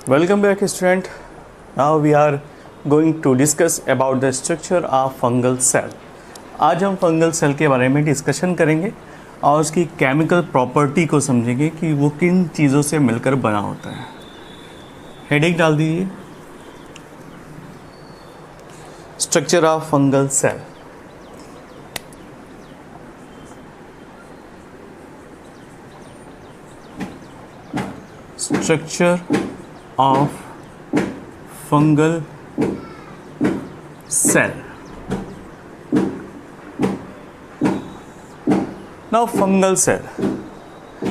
Welcome back student. Now we are going to discuss about the structure of fungal cell. आज हम fungal cell के बारे में discussion करेंगे और उसकी केमिकल प्रॉपर्टी को समझेंगे कि वो किन चीज़ों से मिलकर बना होता है. हेडिंग डाल दीजिए, structure of fungal cell. Structure of fungal cell. Now fungal cell,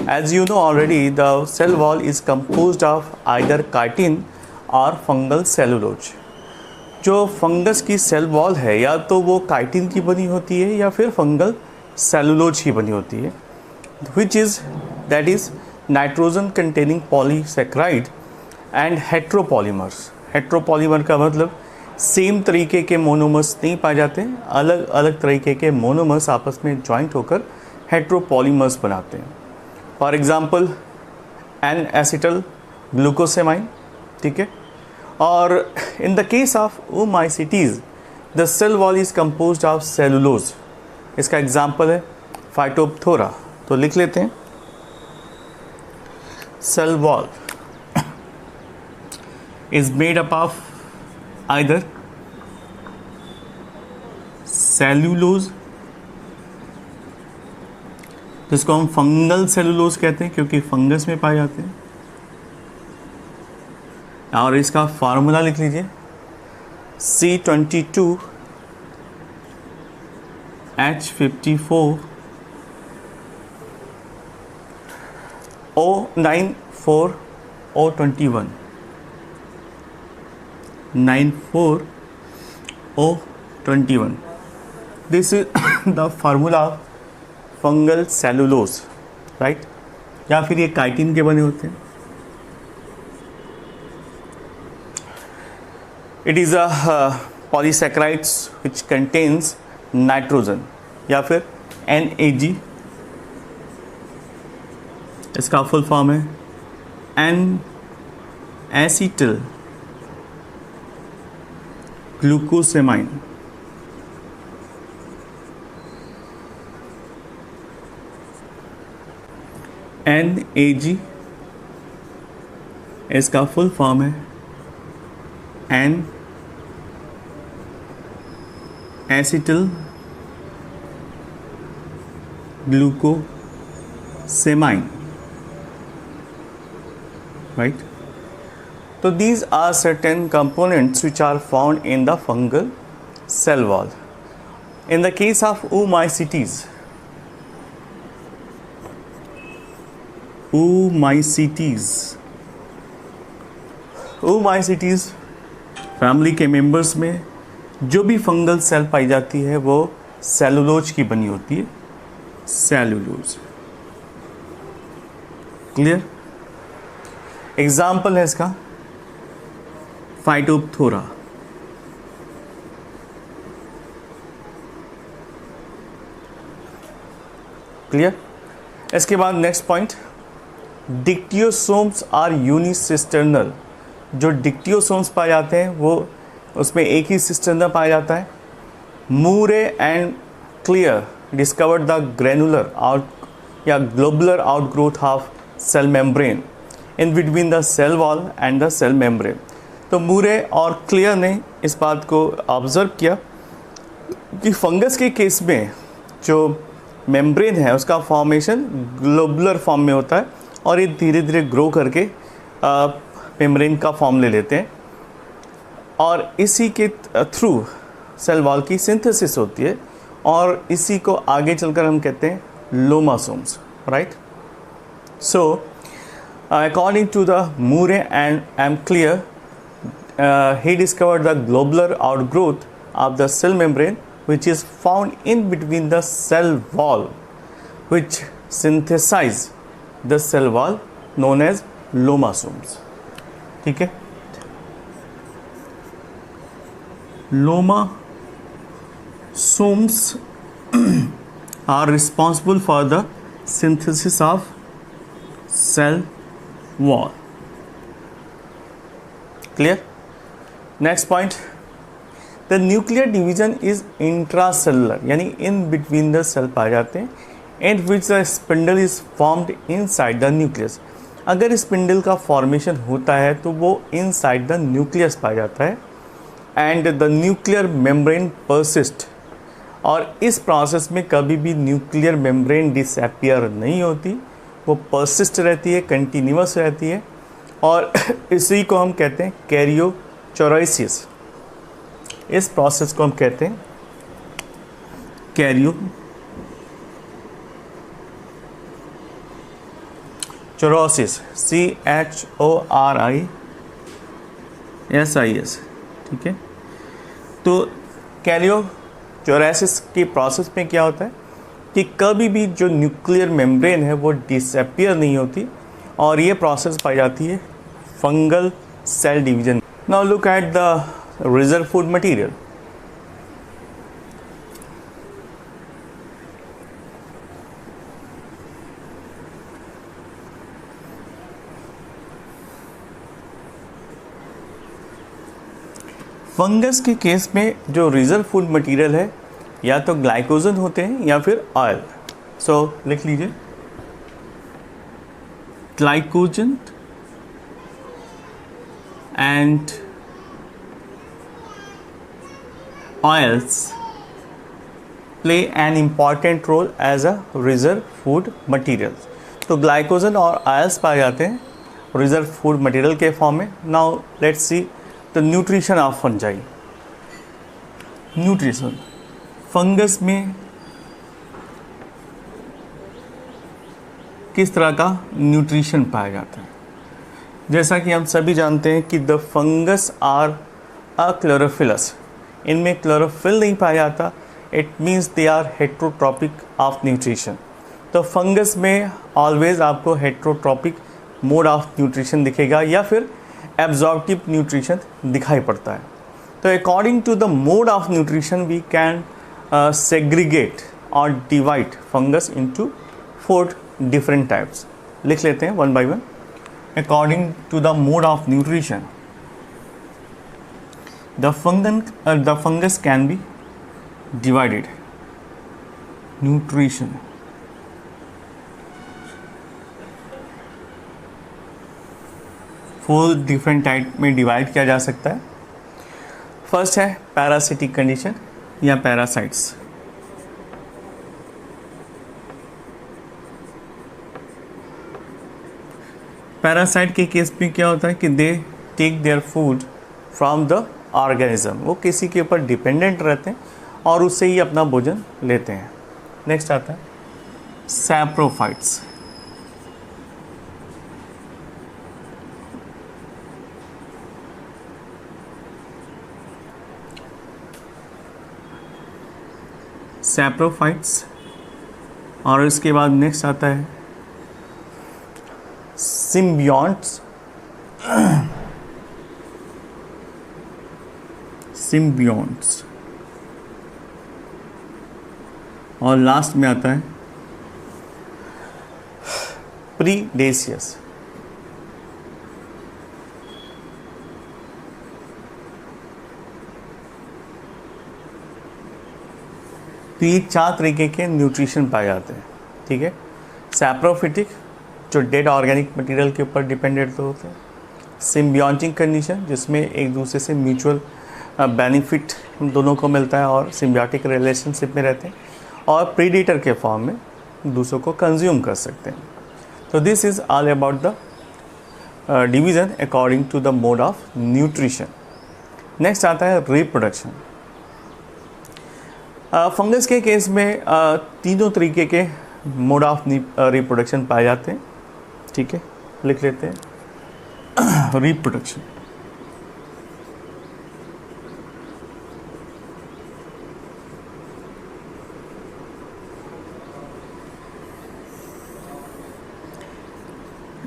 as you know already, the cell wall is composed of either chitin or fungal cellulose. जो फंगस की सेल वॉल है या तो वो काइटिन की बनी होती है या फिर फंगल सेलुलोज की बनी होती है, which is that is nitrogen containing polysaccharide and heteropolymers. Heteropolymer का मतलब सेम तरीके के मोनोमर्स नहीं पाए जाते, अलग अलग तरीके के मोनोमर्स आपस में ज्वाइंट होकर हेट्रोपॉलीमर्स बनाते हैं. For example N acetyl glucosamine, ठीक है. और in the case of oomycetes the cell wall is composed of cellulose. इसका एग्जांपल है फाइटोप्थोरा. तो लिख लेते हैं, cell wall is made up of either cellulose, जिसको हम फंगल सेलुलोज कहते हैं क्योंकि फंगस में पाए जाते हैं. और इसका फार्मूला लिख लीजिए, C22H54 O94O21 94O21. This is the formula of fungal cellulose, right? या फिर ये काइटिन के बने होते हैं. It is a polysaccharides which contains nitrogen या फिर NAG. इसका फुल फॉर्म है एन एसिटिल ग्लूकोसेमाइन. NAG इसका फुल फॉर्म है N acetyl glucosamine, right? So these are certain components which are found in the fungal cell wall. In the case of oomycetes family के members में जो भी fungal cell पाई जाती है वो cellulose की बनी होती है. Cellulose, clear. एग्जाम्पल है इसका फाइटोप्थोरा. क्लियर. इसके बाद नेक्स्ट पॉइंट, डिक्टियोसोम्स आर यूनिसिस्टर्नल. जो डिक्टियोसोम्स पाए जाते हैं वो उसमें एक ही सिस्टर्नल पाया जाता है. Moore and Clear discovered the granular out या globular outgrowth of cell membrane in between the cell wall and the cell membrane. तो मूरे और क्लियर ने इस बात को ऑब्जर्व किया कि फंगस के केस में जो मेम्ब्रेन है उसका फॉर्मेशन ग्लोबुलर फॉर्म में होता है और ये धीरे धीरे ग्रो करके मेम्ब्रेन का फॉर्म ले लेते हैं और इसी के थ्रू सेल वॉल की सिंथेसिस होती है और इसी को आगे चलकर हम कहते हैं lomasomes, right. So according to the Murray and M. Clear, he discovered the globular outgrowth of the cell membrane which is found in between the cell wall, which synthesize the cell wall known as lomasomes. ठीक है. Lomasomes are responsible for the synthesis of cell wall. Clear? Next point, the nuclear division is intracellular, यानी इन between the cell पाए जाते हैं, and which the spindle is formed inside the nucleus. अगर spindle का formation होता है तो वो इनसाइड द न्यूक्लियस पाया जाता है, and the nuclear membrane persist, और इस प्रोसेस में कभी भी न्यूक्लियर मेम्ब्रेन डिसअपियर नहीं होती, वो परसिस्ट रहती है, कंटिन्यूअस रहती है, और इसी को हम कहते हैं कैरियोचोराइसिस। इस प्रोसेस को हम कहते हैं कैरियोचोरोसिस, CHORISIS, ठीक है। तो कैरियोचोराइसिस की प्रोसेस में क्या होता है कि कभी भी जो न्यूक्लियर मेम्ब्रेन है वो डिसअपियर नहीं होती, और ये प्रोसेस पाई जाती है fungal cell division. Now look at the reserve food material. Fungus के केस में जो रिजर्व फूड मटेरियल है या तो ग्लाइकोजन होते हैं या फिर ऑयल। सो लिख लीजिए, glycogen and oils play an important role as a reserve food material। तो ग्लाइकोजन और ऑयल्स पाए जाते हैं रिजर्व फूड मटेरियल के फॉर्म में। Now let's see the nutrition of fungi. Nutrition, fungus में किस तरह का न्यूट्रिशन पाया जाता है? जैसा कि हम सभी जानते हैं कि द फंगस आर अक्लोरोफिलस, इनमें क्लोरोफिल नहीं पाया जाता, it means they are heterotrophic of nutrition. तो फंगस में ऑलवेज आपको हेट्रोट्रॉपिक मोड ऑफ न्यूट्रिशन दिखेगा या फिर एब्जॉर्प्टिव न्यूट्रिशन दिखाई पड़ता है। तो according to the mode of nutrition we can segregate और divide fungus into 4 different types. लिख लेते हैं one by one. According to the mode of nutrition, the fungus can be divided. Nutrition, 4 different type में divide किया जा सकता है। First है पैरासिटिक कंडीशन या पैरासाइट्स। पैरासाइट के केस में क्या होता है कि they take their food from the organism, वो किसी के ऊपर डिपेंडेंट रहते हैं और उससे ही अपना भोजन लेते हैं। नेक्स्ट आता है सैप्रोफाइट्स। सैप्रोफाइट्स, और इसके बाद नेक्स्ट आता है सिम्बियोट्स। सिम्बियोट्स, और लास्ट में आता है प्रीडेशियस। तो ये 4 तरीके के न्यूट्रिशन पाए जाते हैं, ठीक है। सैप्रोफिटिक, जो डेड ऑर्गेनिक मटेरियल के ऊपर डिपेंडेंट होते हैं। सिम्बियोटिक कंडीशन, जिसमें एक दूसरे से म्यूचुअल बेनिफिट दोनों को मिलता है और सिम्बियोटिक रिलेशनशिप में रहते हैं, और प्रीडेटर के फॉर्म में दूसरों को कंज्यूम कर सकते हैं। तो this is all about the division according to the mode of nutrition. Next आता है रिप्रोडक्शन। फंगस के केस में तीनों तरीके के मोड ऑफ रिप्रोडक्शन पाए जाते हैं, ठीक है। लिख लेते हैं रिप्रोडक्शन।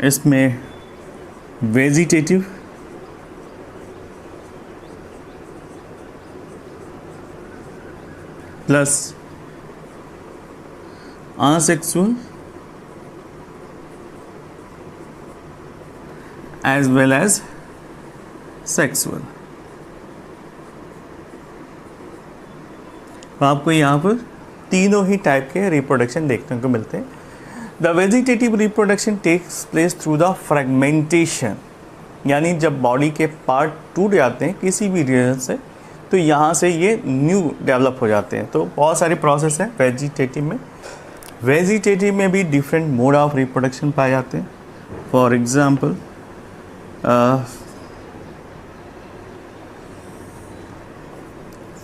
इसमें vegetative, plus asexual as well as sexual. आपको यहाँ पर तीनों ही टाइप के रिप्रोडक्शन देखने को मिलते हैं। The vegetative reproduction takes place through the fragmentation, यानी जब बॉडी के पार्ट टूट जाते हैं किसी भी रीजन से, तो यहाँ से ये न्यू डेवलप हो जाते हैं। तो बहुत सारे प्रोसेस हैं वेजिटेटिव में। वेजिटेटिव में भी डिफरेंट मोड ऑफ रिप्रोडक्शन पाए जाते हैं। फॉर एग्जांपल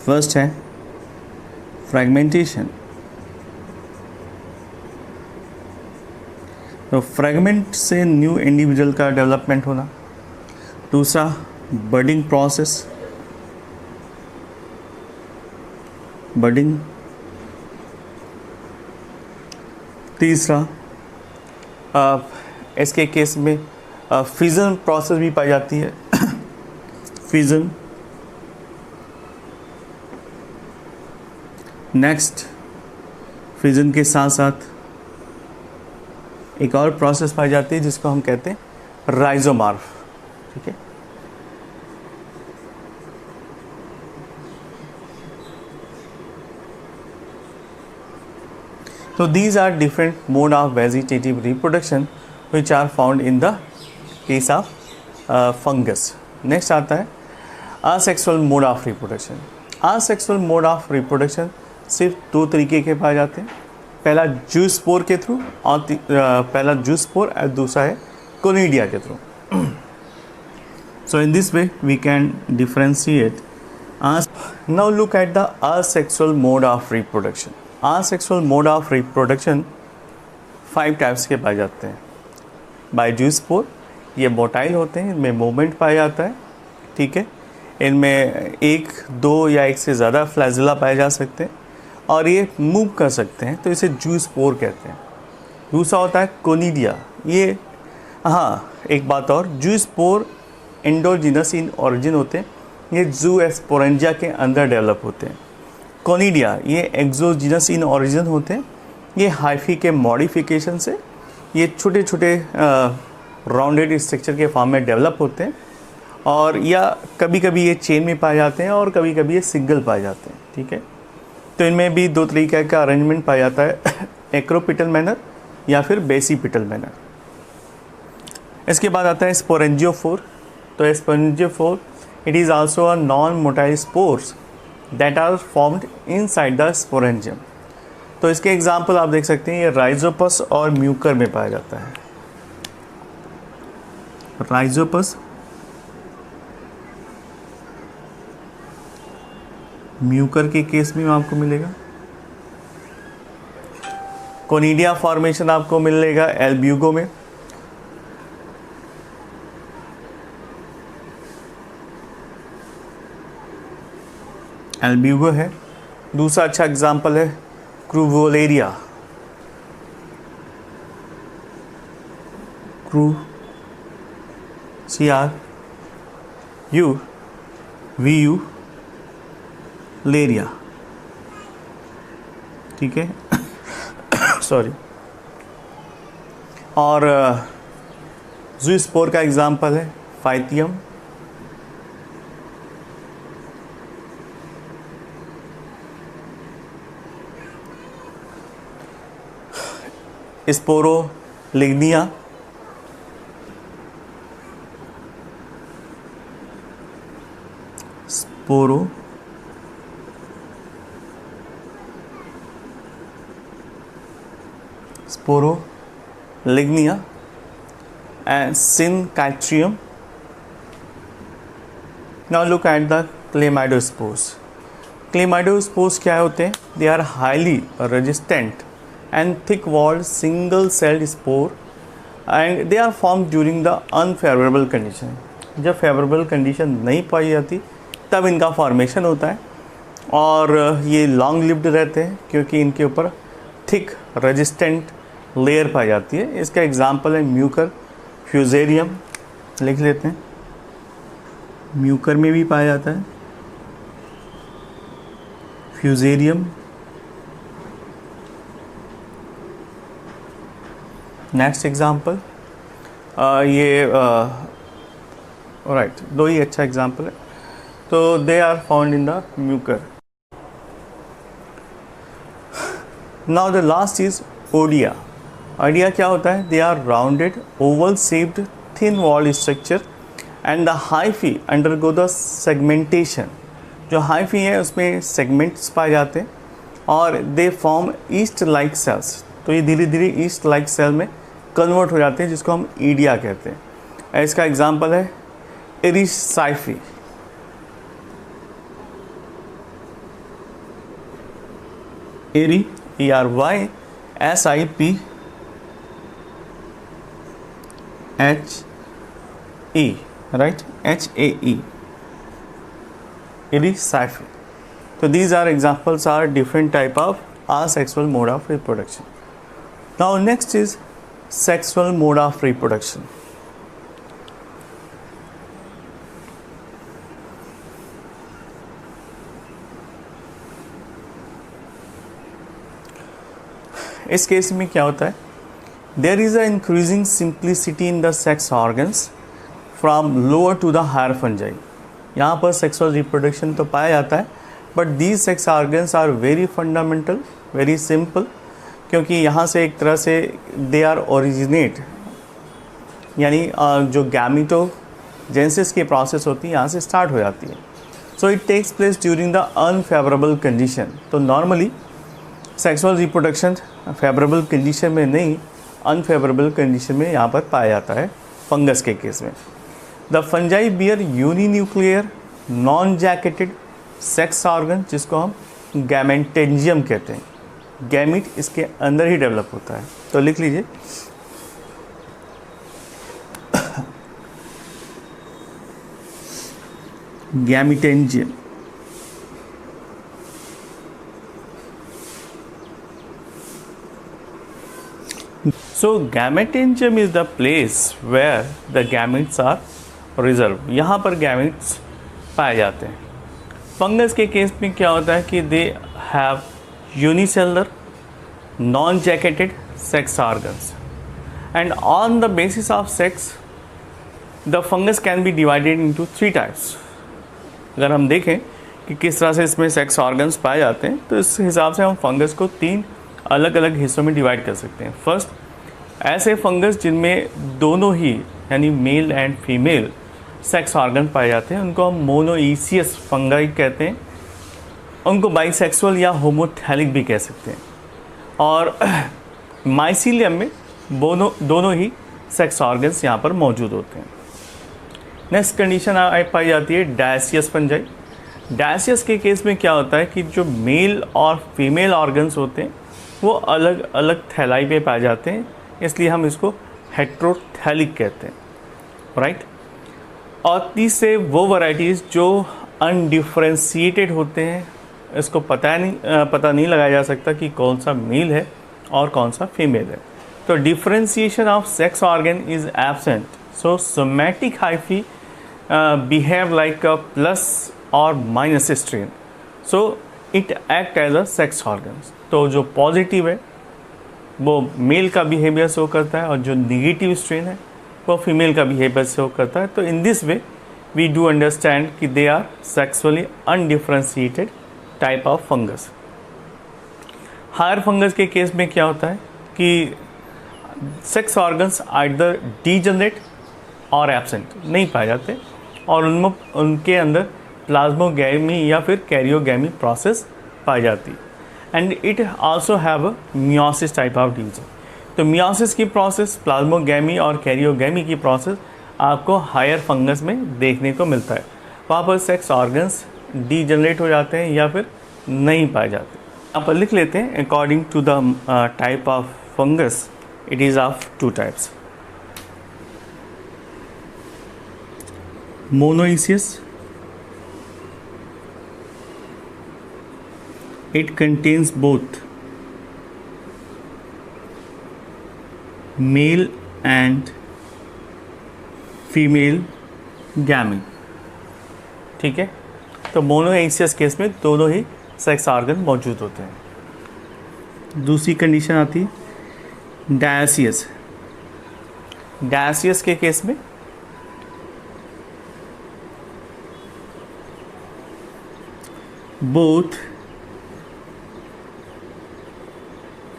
फर्स्ट है फ्रेगमेंटेशन। तो फ्रेगमेंट से न्यू इंडिविजुअल का डेवलपमेंट होना। दूसरा बडिंग प्रोसेस, बडिंग। तीसरा इसके केस में फिजन प्रोसेस भी पाई जाती है। फिजन। नेक्स्ट फिजन के साथ साथ एक और प्रोसेस पाई जाती है जिसको हम कहते हैं राइजोमॉर्फ। ठीक है, so these are different mode of vegetative reproduction which are found in the case of fungus. Next आता है asexual mode of reproduction. asexual mode of reproduction सिर्फ दो तरीके के पाए जाते हैं। पहला जूस्पोर के थ्रू और पहला जूस्पोर और दूसरा है कोनिडिया के through. So in this way we can differentiate. Now look at the asexual mode of reproduction. asexual mode of reproduction 5 types के पाए जाते हैं। बाय जूस्पोर, ये मोटाइल होते हैं, इनमें मूवमेंट पाया जाता है। ठीक है, इनमें 1, 2 या 1 से ज़्यादा फ्लैजिला पाए जा सकते हैं और ये मूव कर सकते हैं, तो इसे जूस्पोर कहते हैं। दूसरा होता है कोनिडिया। ये एक बात और, जूस्पोर एंडोजिनस इन ओरिजिन होते हैं, ये जूस्पोरेंजिया के अंदर डेवलप होते हैं। कोनिडिया ये एक्सोजिनस इन ओरिजिन होते हैं, ये हाइफी के मॉडिफिकेशन से ये छोटे छोटे राउंडेड स्ट्रक्चर के फॉर्म में डेवलप होते हैं, और या कभी कभी ये चेन में पाए जाते हैं और कभी कभी ये सिंगल पाए जाते हैं। ठीक है, तो इनमें भी 2 तरीके का अरेंजमेंट पाया जाता है, एक्रोपिटल मैनर या फिर बेसिपिटल मैनर। इसके बाद आता है स्पोरेंजियोफोर। तो sporangiophore it is also a non motile spores that are formed inside the sporangium. तो इसके एग्जाम्पल आप देख सकते हैं, ये राइजोपस और म्यूकर में पाया जाता है। राइजोपस, म्यूकर के केस में आपको मिलेगा। कोनिडिया फॉर्मेशन आपको मिलेगा एल्ब्यूगो में। एल्ब्यूगो है। दूसरा अच्छा एग्जाम्पल है क्रूवोलेरिया। CRUVU लेरिया। ठीक है, सॉरी। और जूस्पोर का एग्जाम्पल है Pythium. Saprolegnia, Saprolegnia and Synchytrium. Now look at the chlamydospores. Chlamydospores क्या होते हैं? They are highly resistant and thick walled single celled spore and they are formed during the unfavorable condition. जब favorable condition नहीं पाई जाती तब इनका formation होता है, और ये लॉन्ग लिव्ड रहते हैं क्योंकि इनके ऊपर थिक रेजिस्टेंट लेयर पाई जाती है। इसका एग्जांपल है म्यूकर, फ्यूजेरियम। लिख लेते हैं, म्यूकर में भी पाया जाता है, फ्यूजेरियम। नेक्स्ट एग्जाम्पल, ये राइट, दो ही अच्छा एग्जाम्पल है. तो they are found in the Mucor. Now the last is oidia. Oidia क्या होता है? They are rounded oval shaped thin wall structure and the hyphae undergo the segmentation. जो हाइफी है उसमें सेगमेंट्स पाए जाते हैं और they form yeast like cells. तो ये धीरे धीरे ईस्ट लाइक सेल में कन्वर्ट हो जाते हैं, जिसको हम ईडिया कहते हैं. इसका एग्जाम्पल है एरिसाइफी. एरी ERYSIPHE, right? HAE, Erysipelas. So these are examples are different type of asexual mode of reproduction. Now next is sexual mode of reproduction. इस केस में क्या होता है? There is a increasing simplicity in the sex organs from lower to the higher fungi. यहाँ पर sexual reproduction तो पाया जाता है, but these sex organs are very fundamental, very simple, क्योंकि यहाँ से एक तरह से दे आर ओरिजिनेट, यानी जो गैमीटोजेनेसिस की प्रोसेस होती है यहाँ से स्टार्ट हो जाती है. So it takes place during the unfavourable condition. तो normally sexual reproduction favourable condition में नहीं, अनफेवरेबल कंडीशन में यहाँ पर पाया जाता है फंगस के केस में. The fungi bear uninucleate non jacketed sex organ, जिसको हम गैमेटेंजियम कहते हैं. गैमिट इसके अंदर ही डेवलप होता है. तो लिख लीजिए गैमेटेंजियम. So gametangium is the place where the gametes are reserved. यहाँ पर gametes पाए जाते हैं. फंगस के केस में क्या होता है कि they have unicellular non jacketed sex organs and on the basis of sex the fungus can be divided into 3 types. अगर हम देखें कि किस तरह से इसमें सेक्स ऑर्गन्स पाए जाते हैं, तो इस हिसाब से हम फंगस को 3 अलग अलग हिस्सों में डिवाइड कर सकते हैं. फर्स्ट, ऐसे फंगस जिनमें दोनों ही यानी male and female sex organ पाए जाते हैं, उनको हम मोनोइसियस फंगाई कहते हैं. उनको बाइसेक्सुअल या होमोथैलिक भी कह सकते हैं. और माइसीलियम में दोनों ही सेक्स ऑर्गन्स यहाँ पर मौजूद होते हैं. नेक्स्ट कंडीशन पाई जाती है डायसियस फंजाई. डायसियस के केस में क्या होता है कि जो मेल और फीमेल ऑर्गन्स होते हैं वो अलग अलग थैलाई पे पाए जाते हैं, इसलिए हम इसको हेट्रोथैलिक कहते हैं, राइट. और तीसरे वो वैराइटीज़ जो अनडिफ्रेंशिएटेड होते हैं, इसको पता नहीं लगाया जा सकता कि कौन सा मेल है और कौन सा फीमेल है. तो differentiation of sex organ is absent. So somatic hyphae behave like a plus और minus strain. So it act as a sex organs. तो जो पॉजिटिव है वो मेल का बिहेवियर शो करता है और जो निगेटिव स्ट्रेन है वो फीमेल का बिहेवियर शो करता है. तो in this way we do understand कि they are sexually undifferentiated type of fungus. Higher fungus के केस में क्या होता है कि सेक्स ऑर्गन्स आइदर डीजनरेट और एब्सेंट नहीं पाए जाते और उनके अंदर प्लाज्मोगैमी या फिर कैरियोगैमी प्रोसेस पाई जाती है. And it also have a meiosis type of division. तो मियोसिस की प्रोसेस, प्लाज्मोगैमी और कैरियोगैमी की प्रोसेस आपको हायर फंगस में देखने को मिलता है. वहाँ पर सेक्स ऑर्गन्स डीजनरेट हो जाते हैं या फिर नहीं पाए जाते. यहाँ पर लिख लेते हैं according to the type of fungus it is of 2 types. Monoecious, it contains both male and female gamete. ठीक है. तो मोनोइसियस केस में दोनों ही सेक्स ऑर्गन मौजूद होते हैं. दूसरी कंडीशन आती है डायसियस. डायसियस के केस में both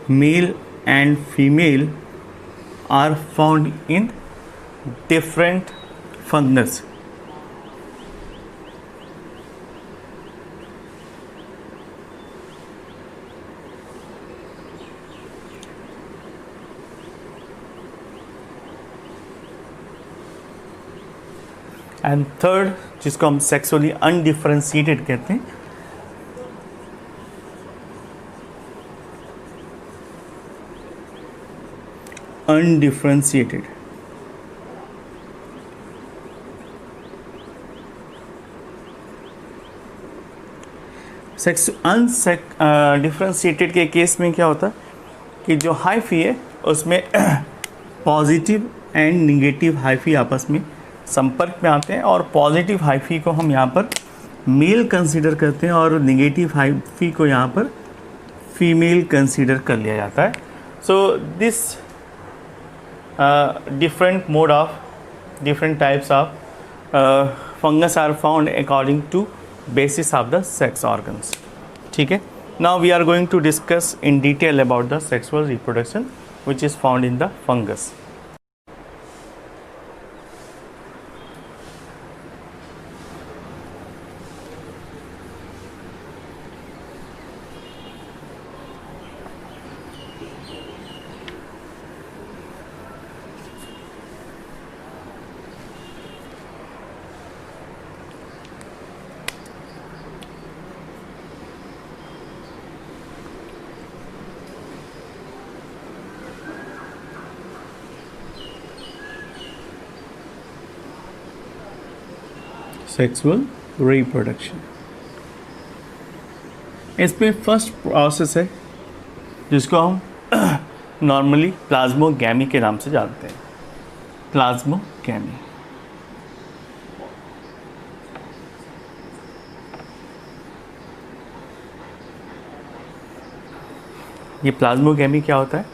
male and female are found in different fungus. And third, जिसको हम सेक्सुअली अनडिफरेंशिएटेड कहते हैं, अनडिफरेंशिएटेड। डिफरेंशिएटेड के केस में क्या होता है कि जो हाइफी है उसमें पॉजिटिव एंड निगेटिव हाइफी आपस में संपर्क में आते हैं, और पॉजिटिव हाइफी को हम यहाँ पर मेल कंसीडर करते हैं और निगेटिव हाइफी को यहाँ पर फीमेल कंसीडर कर लिया जाता है। So this different mode of different types of fungus are found according to basis of the sex organs. ठीक है, now we are going to discuss in detail about the sexual reproduction which is found in the fungus. Sexual reproduction, इसमें first process है जिसको हम normally plasmogamy के नाम से जानते हैं। प्लाज्मोगैमी, ये प्लाज्मोगैमी क्या होता है?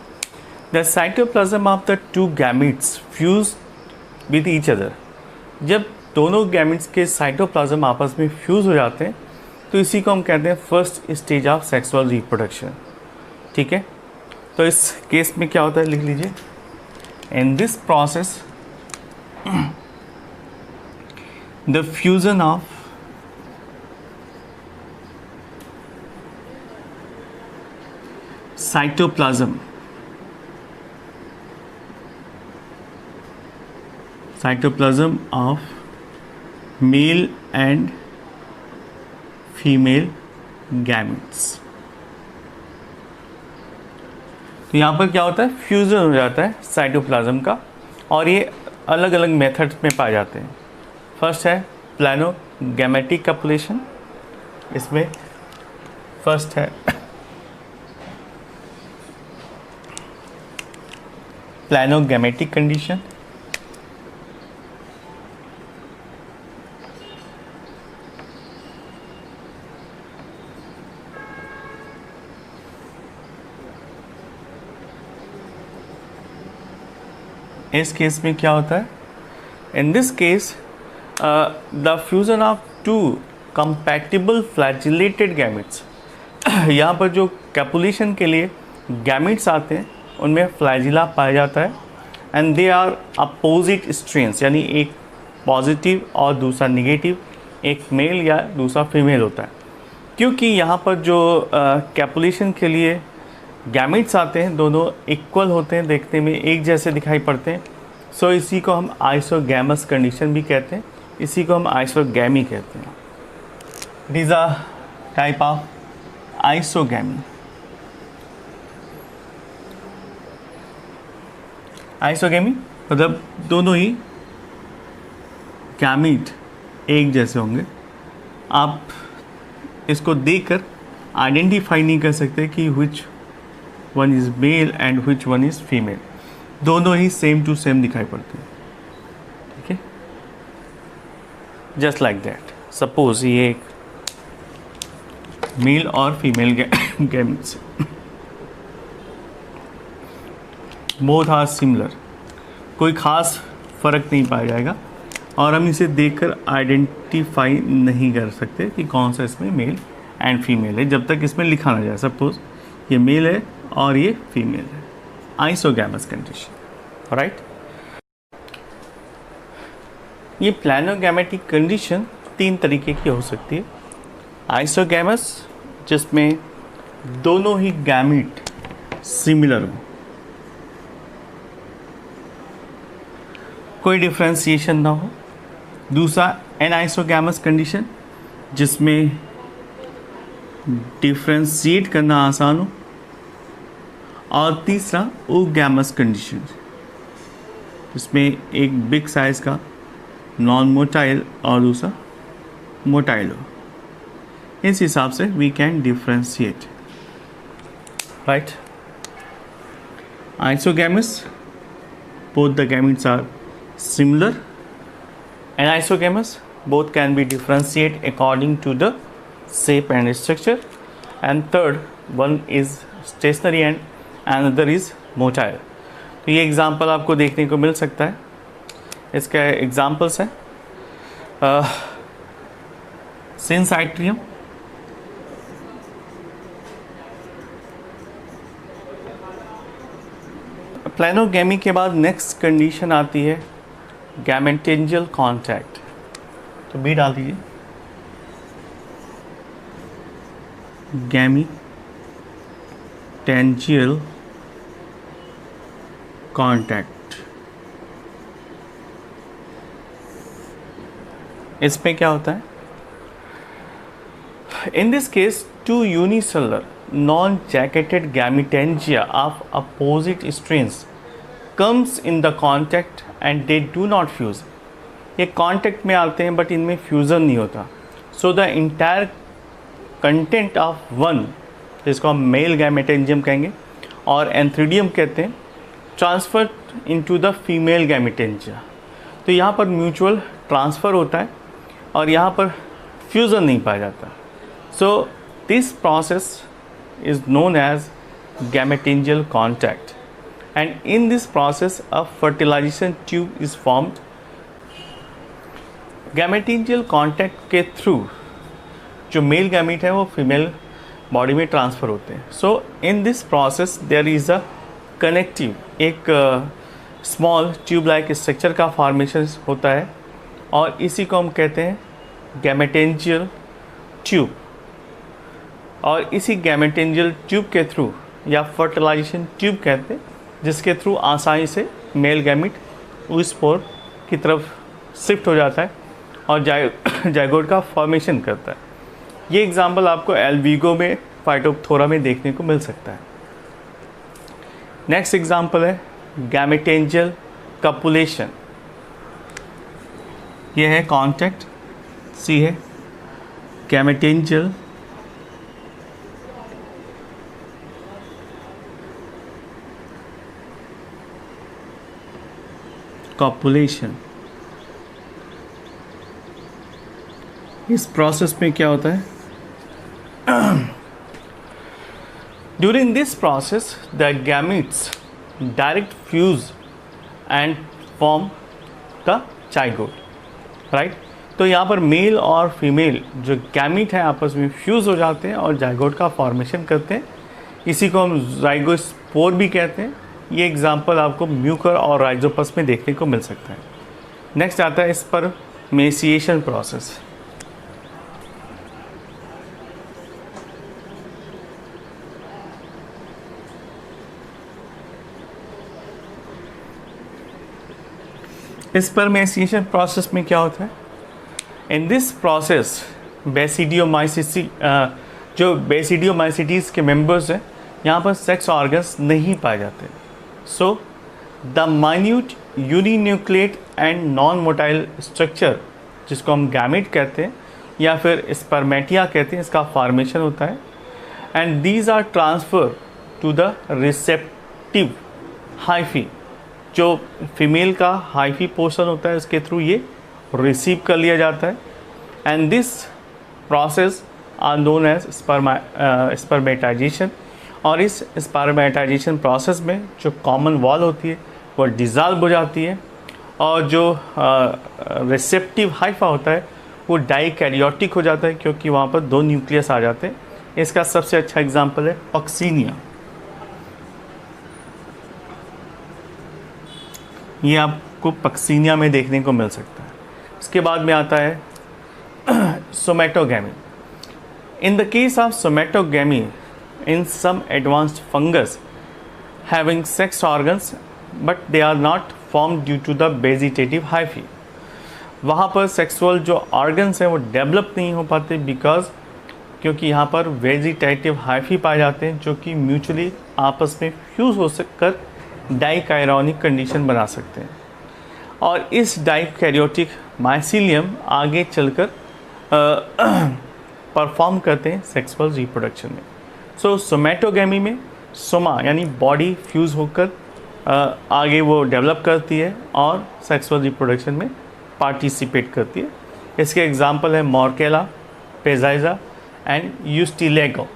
The cytoplasm of the two gametes fuse with each other. जब दोनों गैमेट्स के साइटोप्लाज्म आपस में फ्यूज़ हो जाते हैं तो इसी को हम कहते हैं first stage of sexual reproduction. ठीक है, तो इस केस में क्या होता है, लिख लीजिए, इन this process the fusion of cytoplasm of male and female gametes. तो यहाँ पर क्या होता है, फ्यूजन हो जाता है साइटोप्लाज्म का, और ये अलग अलग मेथड्स में पाए जाते हैं। फर्स्ट है प्लानोगैमेटिक कपुलेशन, इसमें फर्स्ट है प्लानोगैमेटिक कंडीशन, इस केस में क्या होता है, in this case the fusion of two compatible flagellated gametes. यहाँ पर जो कैपुलेशन के लिए गैमेट्स आते हैं उनमें फ्लैजिला पाया जाता है, and they are opposite strains, यानी एक पॉजिटिव और दूसरा निगेटिव, एक मेल या दूसरा फीमेल होता है। क्योंकि यहाँ पर जो कैपुलेशन के लिए गैमेट्स आते हैं दोनों इक्वल होते हैं, देखने में एक जैसे दिखाई पड़ते हैं, सो इसी को हम आइसोगैमस कंडीशन भी कहते हैं, इसी को हम आइसोगैमी कहते हैं। It is a type of isogamy. Isogamy मतलब दोनों ही गैमेट एक जैसे होंगे। आप इसको देखकर आइडेंटिफाई नहीं कर सकते कि which one is male and which one is female, दोनों ही सेम टू सेम दिखाई पड़ते हैं। ठीक है, जस्ट लाइक दैट। सपोज ये एक मेल और female gametes, both are similar, कोई ख़ास फ़र्क नहीं पाया जाएगा, और हम इसे देखकर आइडेंटिफाई नहीं कर सकते कि कौन सा इसमें मेल एंड फीमेल है, जब तक इसमें लिखा ना जाए। सपोज ये मेल है और ये फीमेल है, आइसोगैमस कंडीशन, राइट। ये प्लानोगैमेटिक कंडीशन 3 तरीके की हो सकती है। आइसोगैमस, जिसमें दोनों ही गैमीट सिमिलर हो, कोई डिफ्रेंशिएशन ना हो। दूसरा एनाइसोगैमस कंडीशन, जिसमें डिफ्रेंशिएट करना आसान हो। और तीसरा ओगैमस कंडीशन, जिसमें एक बिग साइज का नॉन मोटाइल और दूसरा मोटाइल हो। इस हिसाब से we can differentiate, right. Isogamous, both the gametes are similar. Anisogamy, both can be differentiated according to the shape and structure. And third one is stationary and another is motile. तो ये example आपको देखने को मिल सकता है। इसका examples है सिंसाइट्रियम, प्लानोगैमी के बाद नेक्स्ट कंडीशन आती है गैमेटेंजियल कॉन्टैक्ट। तो बी डाल दीजिए, गैमेटेंजियल कॉन्टैक्ट। इसमें क्या होता है? In this case two unicellular non-jacketed gametangia of opposite strains comes in the contact and they do not fuse. ये contact में आते हैं बट इनमें fusion नहीं होता। So the entire content of one, जिसको हम male gametangium कहेंगे और antheridium कहते हैं, transferred into the female gametangia। तो यहाँ पर mutual transfer होता है और यहाँ पर fusion नहीं पाया जाता। So this process is known as gametangial contact, and in this process a fertilization tube is formed. gametangial contact के थ्रू जो मेल गैमीट है वो फीमेल बॉडी में ट्रांसफ़र होते हैं। So in this process there is a connective, एक small tube like structure का formation होता है और इसी को हम कहते हैं गैमेटेंजियल ट्यूब। और इसी गैमेटेंजियल ट्यूब के थ्रू या फर्टिलाइजेशन ट्यूब कहते हैं, जिसके थ्रू आसानी से मेल गैमिट ओविस्पोर की तरफ शिफ्ट हो जाता है और जाइगोट का फॉर्मेशन करता है। ये एग्जांपल आपको एल्विगो में, फाइटोप्थोरा में देखने को मिल सकता है। नेक्स्ट एग्जांपल है गैमेटेंजियल कपुलेशन। ये है कॉन्टैक्ट, सी है गैमेटेंजियल कॉपुलेशन। इस प्रोसेस में क्या होता है? During this process the gametes direct fuse and form the zygote, right. तो यहाँ पर मेल और फीमेल जो गैमीट हैं आपस में फ्यूज हो जाते हैं और जाइगोट का फॉर्मेशन करते हैं। इसी को हम जाइगोस्पोर भी कहते हैं। ये एग्जाम्पल आपको म्यूकर और राइजोपस में देखने को मिल सकता है। नेक्स्ट आता है स्पर्मेशिएशन प्रोसेस। स्पर्मेशिएशन प्रोसेस में क्या होता है? इन दिस प्रोसेस जो बेसिडियोमाइसिटीज़ के मेंबर्स हैं, यहाँ पर सेक्स ऑर्गन्स नहीं पाए जाते। So the minute uninucleate and non motile structure, जिसको हम गैमेट कहते हैं या फिर स्पर्मेटिया कहते हैं, इसका फॉर्मेशन होता है। And these are transfer to the receptive hyphae, जो फीमेल का हाइफी पोर्शन होता है, इसके थ्रू ये रिसीव कर लिया जाता है। And this process are known as spermatization. और इस स्पर्मेटाइजेशन प्रोसेस में जो कॉमन वॉल होती है वो डिज़ॉल्व हो जाती है और जो रिसेप्टिव हाइफा होता है वो डाइकैरियोटिक हो जाता है क्योंकि वहाँ पर 2 न्यूक्लियस आ जाते हैं। इसका सबसे अच्छा एग्जाम्पल है पक्सीनिया। ये आपको पक्सीनिया में देखने को मिल सकता है। इसके बाद में आता है somatogamy. In the case of somatogamy in some advanced fungus having sex organs but they are not form due to the vegetative hyphae. वहाँ पर सेक्सुअल जो ऑर्गन्स हैं वो डेवलप नहीं हो पाते क्योंकि यहाँ पर वेजिटेटिव हाइफी पाए जाते हैं जो कि म्यूचुअली आपस में फ्यूज़ हो कर डाइकैरियोनिक कंडीशन बना सकते हैं, और इस डाइकैरियोटिक माइसीलियम आगे चलकर परफॉर्म करते हैं सेक्सुअल रिप्रोडक्शन में। सो सोमैटोगैमी में सोमा यानी बॉडी फ्यूज़ होकर आगे वो डेवलप करती है और सेक्सुअल रिप्रोडक्शन में पार्टिसिपेट करती है। इसके एग्जाम्पल है मॉर्केला, पेजाइजा एंड यूस्टिलेगो।